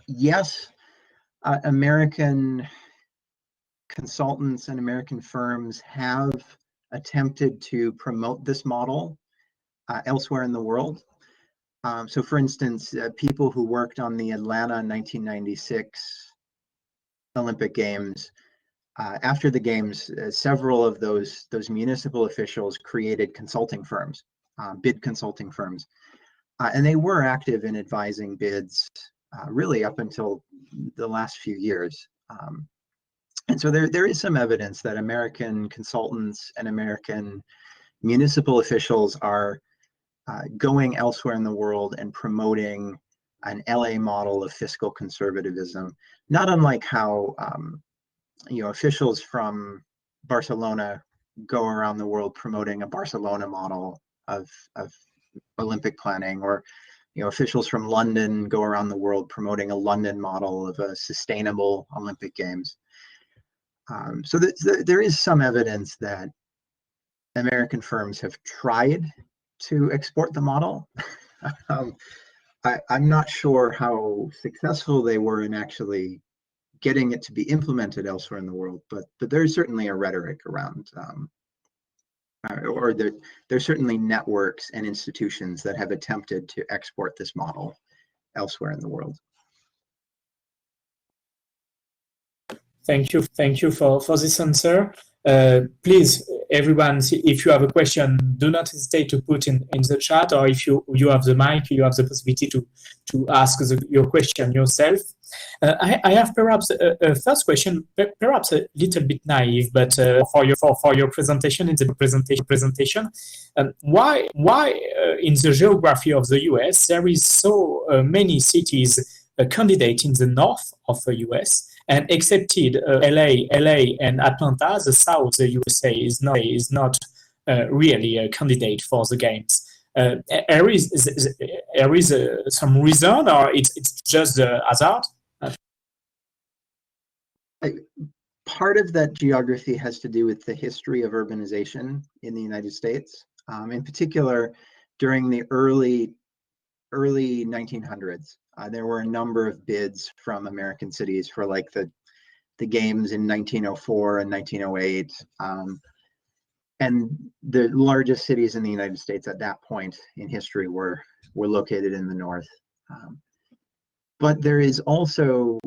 Yes, American consultants and American firms have attempted to promote this model elsewhere in the world. So for instance, people who worked on the Atlanta 1996 Olympic Games, after the games, several of those municipal officials created consulting firms, bid consulting firms. And they were active in advising bids really up until the last few years. And so there is some evidence that American consultants and American municipal officials are going elsewhere in the world and promoting an LA model of fiscal conservatism, not unlike how officials from Barcelona go around the world promoting a Barcelona model of Olympic planning, or officials from London go around the world promoting a London model of a sustainable Olympic Games. So there is some evidence that American firms have tried to export the model. I'm not sure how successful they were in actually getting it to be implemented elsewhere in the world, but there's certainly a rhetoric around, or there's certainly networks and institutions that have attempted to export this model elsewhere in the world. Thank you for this answer. Please, everyone, if you have a question, do not hesitate to put in the chat, or if you have the mic, you have the possibility to ask your question yourself. I have perhaps a first question, perhaps a little bit naive, but for your presentation, in the presentation, why in the geography of the US there is so many cities candidate in the north of the US, and excepted LA and Atlanta, the south of the USA is not really a candidate for the games. There is some reason, or it's just hazard? Part of that geography has to do with the history of urbanization in the United States, in particular during the early 1900s. There were a number of bids from American cities for like the games in 1904 and 1908. And the largest cities in the United States at that point in history were located in the north. But there is also,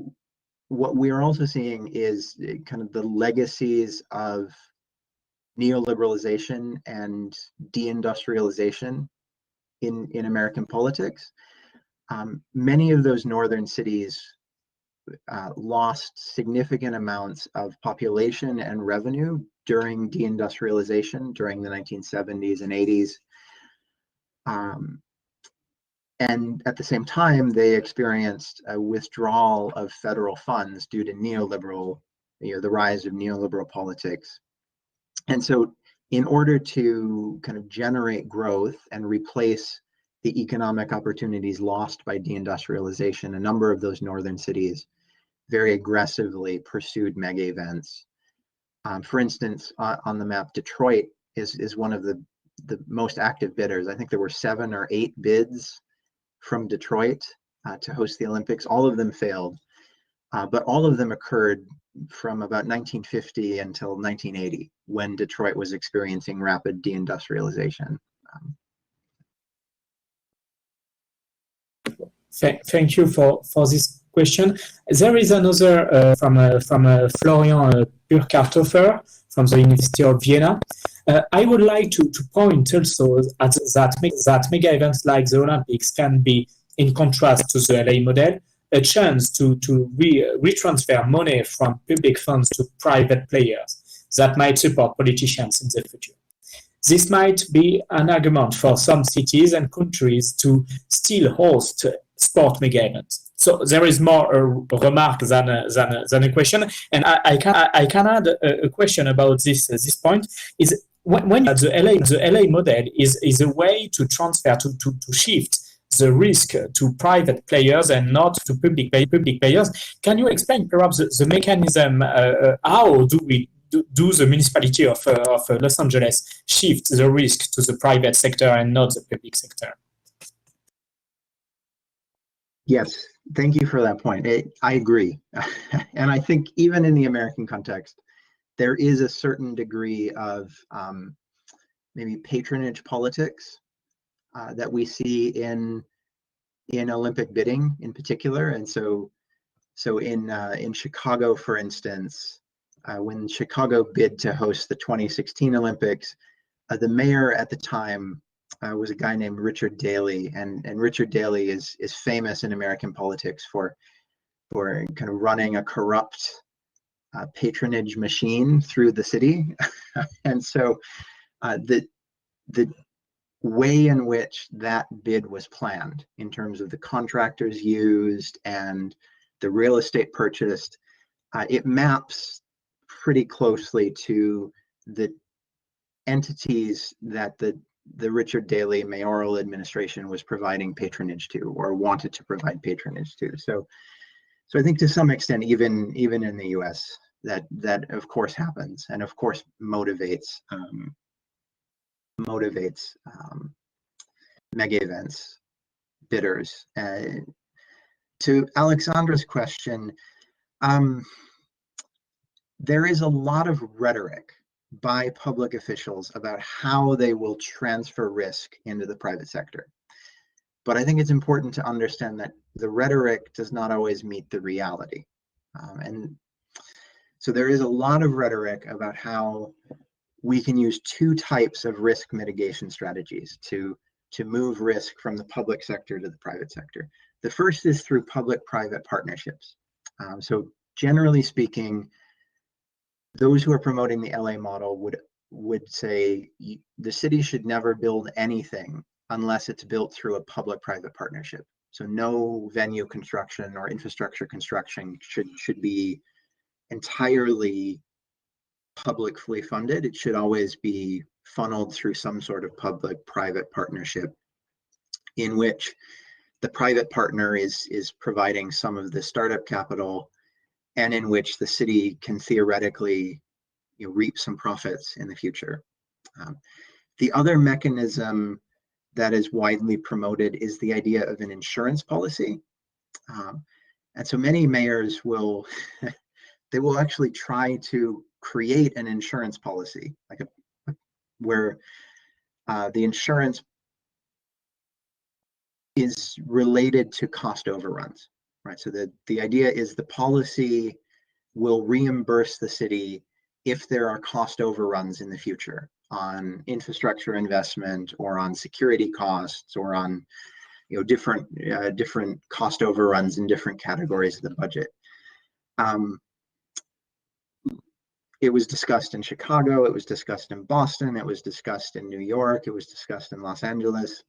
what we're also seeing is kind of the legacies of neoliberalization and deindustrialization in American politics. Many of those northern cities lost significant amounts of population and revenue during deindustrialization during the 1970s and 80s. And at the same time, they experienced a withdrawal of federal funds due to neoliberal, the rise of neoliberal politics. And so in order to kind of generate growth and replace the economic opportunities lost by deindustrialization, a number of those northern cities very aggressively pursued mega events. For instance, on the map, Detroit is one of the most active bidders. I think there were 7 or 8 bids from Detroit to host the Olympics. All of them failed, but all of them occurred from about 1950 until 1980, when Detroit was experiencing rapid deindustrialization. Thank you for this question. There is another from Florian Burkharthofer from the University of Vienna. I would like to point also at that mega events like the Olympics can be, in contrast to the LA model, a chance to retransfer money from public funds to private players that might support politicians in the future. This might be an argument for some cities and countries to still host sport mega events. So there is more a remark than a question, and I can add a question about this point. Is when the LA model is a way to transfer to shift the risk to private players and not to public players. Can you explain perhaps the mechanism? How do the municipality of Los Angeles shift the risk to the private sector and not the public sector? Yes, thank you for that point. I agree. And I think even in the American context, there is a certain degree of maybe patronage politics that we see in Olympic bidding in particular. And so in Chicago, for instance, when Chicago bid to host the 2016 Olympics, the mayor at the time was a guy named Richard Daley, and Richard Daley is famous in American politics for kind of running a corrupt patronage machine through the city. And so the way in which that bid was planned, in terms of the contractors used and the real estate purchased, it maps pretty closely to the entities that the the Richard Daley mayoral administration was providing patronage to, or wanted to provide patronage to. So I think to some extent, even in the U.S., that of course happens, and of course motivates mega events, bidders. To Alexandra's question, there is a lot of rhetoric by public officials about how they will transfer risk into the private sector. But I think it's important to understand that the rhetoric does not always meet the reality. And so there is a lot of rhetoric about how we can use two types of risk mitigation strategies to move risk from the public sector to the private sector. The first is through public-private partnerships. So generally speaking, those who are promoting the LA model would say the city should never build anything unless it's built through a public-private partnership. So no venue construction or infrastructure construction should be entirely publicly funded. It should always be funneled through some sort of public-private partnership in which the private partner is providing some of the startup capital, and in which the city can theoretically reap some profits in the future. The other mechanism that is widely promoted is the idea of an insurance policy. And so many mayors will they will actually try to create an insurance policy, where the insurance is related to cost overruns, right? So the idea is the policy will reimburse the city if there are cost overruns in the future on infrastructure investment, or on security costs, or on different cost overruns in different categories of the budget. It was discussed in Chicago, it was discussed in Boston, it was discussed in New York, it was discussed in Los Angeles.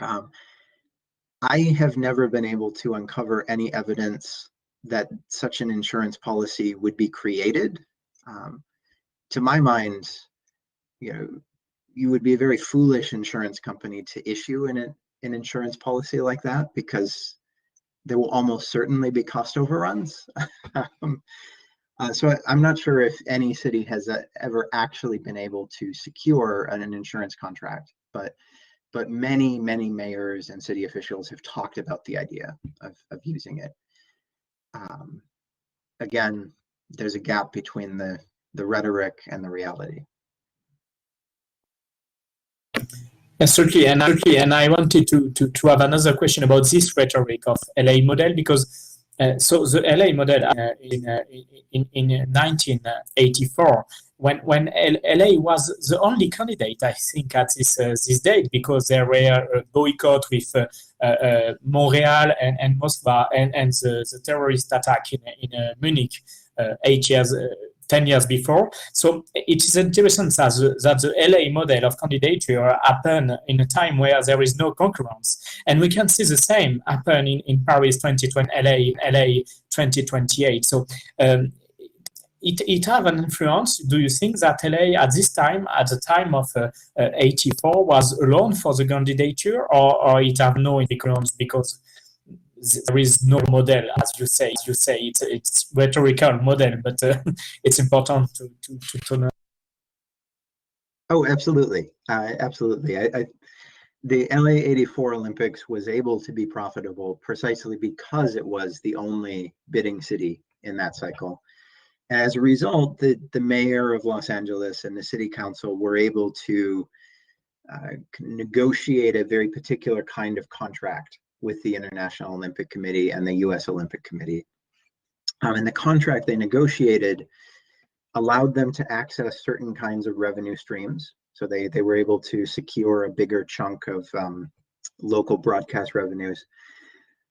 I have never been able to uncover any evidence that such an insurance policy would be created. To my mind, you would be a very foolish insurance company to issue an insurance policy like that, because there will almost certainly be cost overruns. So I'm not sure if any city has ever actually been able to secure an insurance contract, but many mayors and city officials have talked about the idea of using it. Again, there's a gap between the rhetoric and the reality. Yes, certainly, and I wanted to have another question about this rhetoric of LA model, because so the LA model in 1984, when LA was the only candidate, I think, at this date, because there were a boycott with Montreal and Moscow, and the terrorist attack in Munich 10 years before. So it is interesting that the LA model of candidature happened in a time where there is no concurrence. And we can see the same happen in Paris 2020, LA 2028. So it have an influence. Do you think that LA at this time, at the time of 84, was alone for the candidature, or it have no influence because there is no model, as you say? It's rhetorical model, but it's important to know. Oh, absolutely, absolutely. The LA '84 Olympics was able to be profitable precisely because it was the only bidding city in that cycle. And as a result, the mayor of Los Angeles and the city council were able to negotiate a very particular kind of contract with the International Olympic Committee and the US Olympic Committee. And the contract they negotiated allowed them to access certain kinds of revenue streams. So they were able to secure a bigger chunk of local broadcast revenues.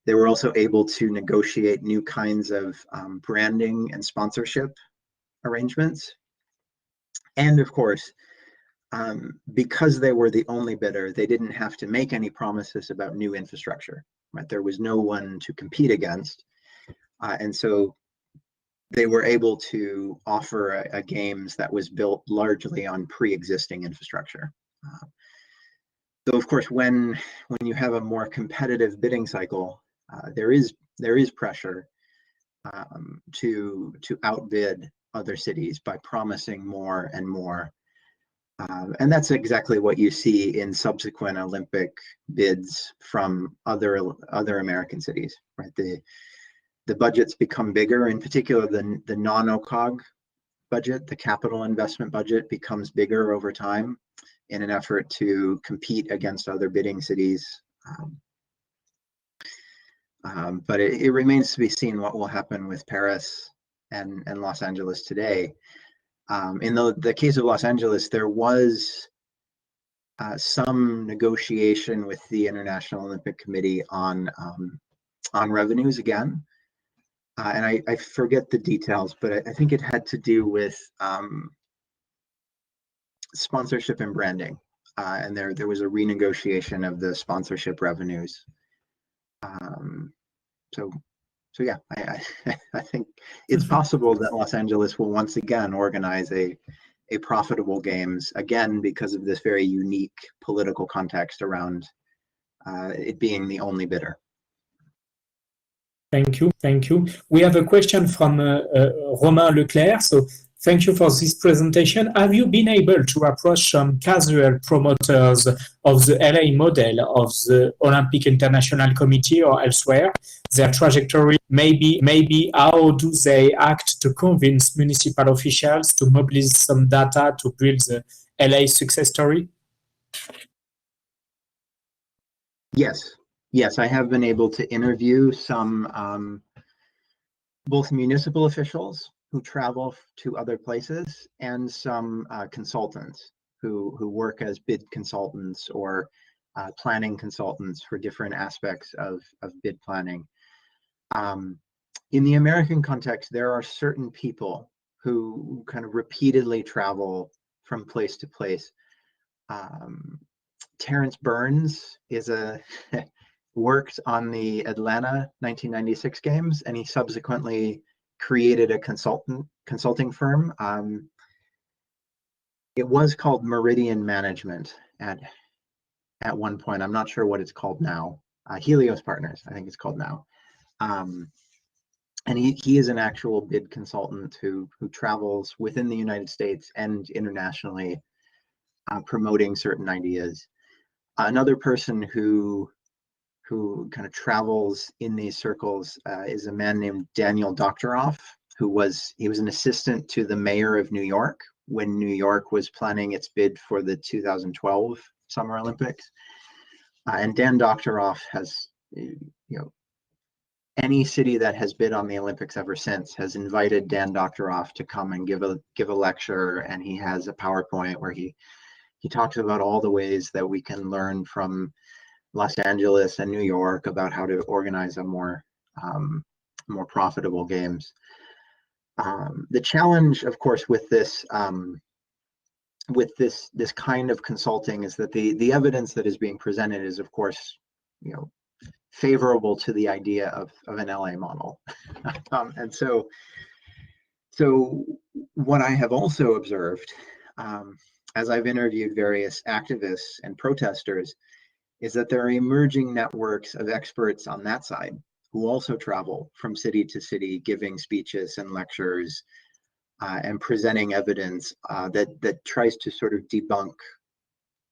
They were also able to negotiate new kinds of branding and sponsorship arrangements. And of course, because they were the only bidder, they didn't have to make any promises about new infrastructure, right? There was no one to compete against. And so they were able to offer a games that was built largely on pre-existing infrastructure. Though of course, when you have a more competitive bidding cycle, there is pressure to outbid other cities by promising more and more. And that's exactly what you see in subsequent Olympic bids from other American cities, right? The budgets become bigger. In particular, the non-OCOG budget, the capital investment budget, becomes bigger over time in an effort to compete against other bidding cities. But it remains to be seen what will happen with Paris and Los Angeles today. In the case of Los Angeles, there was some negotiation with the International Olympic Committee on revenues again. And I forget the details, but I think it had to do with sponsorship and branding. And there was a renegotiation of the sponsorship revenues. So yeah, I think it's possible that Los Angeles will once again organize a profitable games, again because of this very unique political context around it being the only bidder. Thank you. We have a question from Romain Leclerc. So thank you for this presentation. Have you been able to approach some casual promoters of the LA model of the Olympic International Committee or elsewhere? Their trajectory, maybe how do they act to convince municipal officials to mobilize some data to build the LA success story? Yes, I have been able to interview some both municipal officials who travel to other places and some consultants who work as bid consultants or planning consultants for different aspects of bid planning. In the American context, there are certain people who kind of repeatedly travel from place to place. Terrence Burns worked on the Atlanta 1996 games, and he subsequently created a consulting firm. It was called Meridian Management at one point. I'm not sure what it's called now. Helios Partners, I think it's called now. And he is an actual bid consultant who travels within the United States and internationally, promoting certain ideas. Another person who kind of travels in these circles is a man named Daniel Doctoroff, he was an assistant to the mayor of New York when New York was planning its bid for the 2012 Summer Olympics. And Dan Doctoroff has, any city that has bid on the Olympics ever since has invited Dan Doctoroff to come and give a lecture, and he has a PowerPoint where he talks about all the ways that we can learn from Los Angeles and New York about how to organize a more profitable games. The challenge, of course, with this kind of consulting is that the evidence that is being presented is, of course, favorable to the idea of an LA model. And so what I have also observed, as I've interviewed various activists and protesters, is that there are emerging networks of experts on that side who also travel from city to city, giving speeches and lectures and presenting evidence that tries to sort of debunk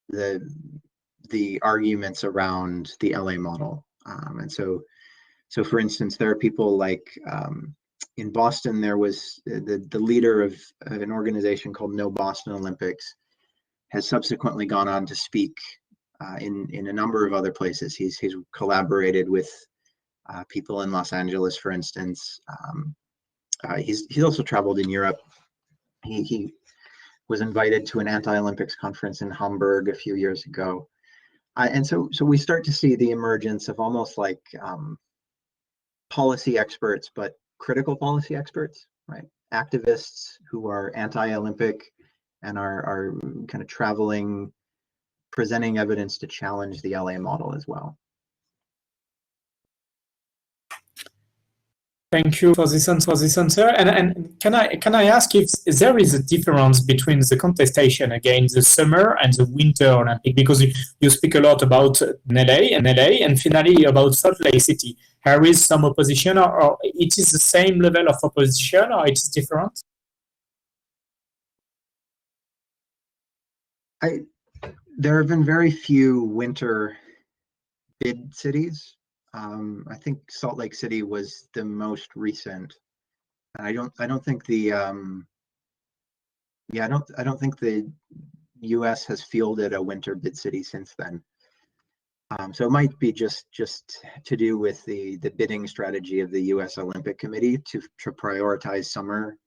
the arguments around the LA model. And so for instance, there are people like in Boston, there was the leader of an organization called No Boston Olympics has subsequently gone on to speak in a number of other places. He's collaborated with people in Los Angeles, for instance. He's also traveled in Europe. He was invited to an anti-Olympics conference in Hamburg a few years ago. And so we start to see the emergence of almost like policy experts, but critical policy experts, right? Activists who are anti-Olympic and are kind of traveling, presenting evidence to challenge the LA model as well. Thank you for this answer. And can I ask if there is a difference between the contestation against the summer and the winter Olympic? Because you speak a lot about LA and finally about Salt Lake City. There is some opposition, or it is the same level of opposition, or it is different? There have been very few winter bid cities. I think Salt Lake City was the most recent. I don't think the I don't think the U.S. has fielded a winter bid city since then. So it might be just to do with the bidding strategy of the U.S. Olympic Committee to prioritize summer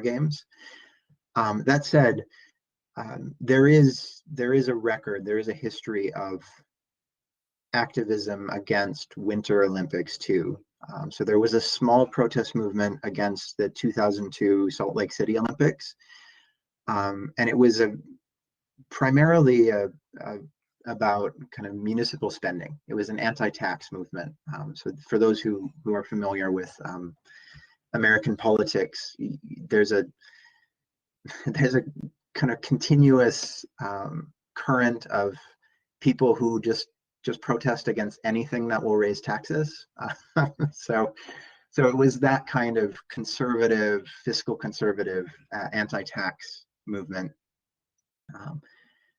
games. That said, there is a record, there is a history of activism against Winter Olympics too. So there was a small protest movement against the 2002 Salt Lake City Olympics, and it was primarily about kind of municipal spending. It was an anti-tax movement. So for those who are familiar with American politics, there's a kind of continuous current of people who just protest against anything that will raise taxes. So it was that kind of conservative, fiscal conservative anti-tax movement.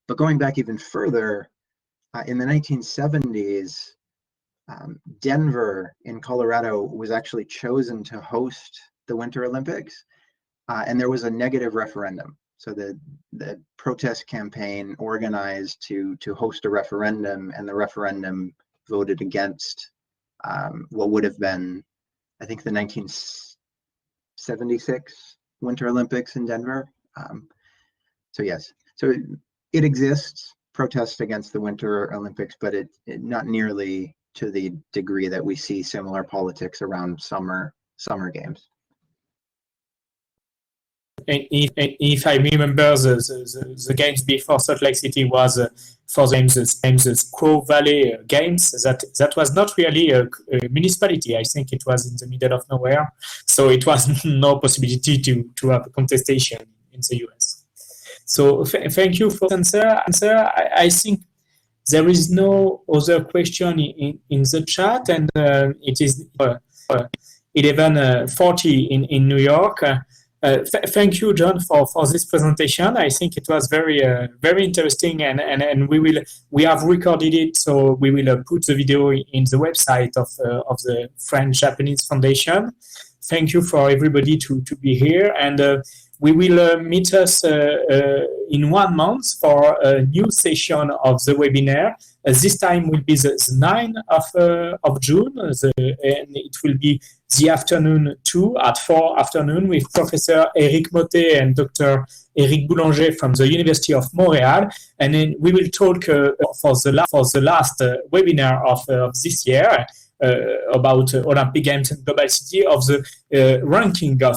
But going back even further, in the 1970s, Denver in Colorado was actually chosen to host the Winter Olympics, and there was a negative referendum. So the protest campaign organized to host a referendum, and the referendum voted against what would have been, I think, the 1976 Winter Olympics in Denver. So yes, so it exists, protest against the Winter Olympics, but it not nearly to the degree that we see similar politics around summer games. If I remember, the games before Salt Lake City was for the Squaw Valley games. That was not really a municipality. I think it was in the middle of nowhere, so it was no possibility to have a contestation in the US. So thank you for the answer. I think there is no other question in the chat, and it is 11:40 in New York. Thank you, John, for this presentation. I think it was very interesting, and we have recorded it, so we will put the video in the website of the France-Japanese Foundation. Thank you for everybody to be here, and we will meet us in 1 month for a new session of the webinar. This time will be the 9th of June, and it will be the afternoon too, at 4 afternoon, with Professor Eric Motet and Dr. Eric Boulanger from the University of Montreal. And then we will talk for the last webinar of this year about Olympic Games and Global City, of the ranking of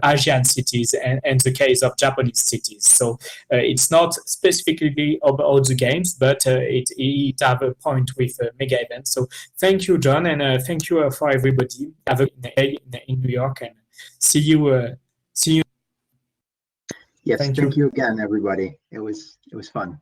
Asian cities and the case of Japanese cities. So it's not specifically about the games, but it have a point with mega events. So thank you, John, and thank you for everybody. Have a good day in New York, and see you. Yes, thank you again, everybody. It was fun.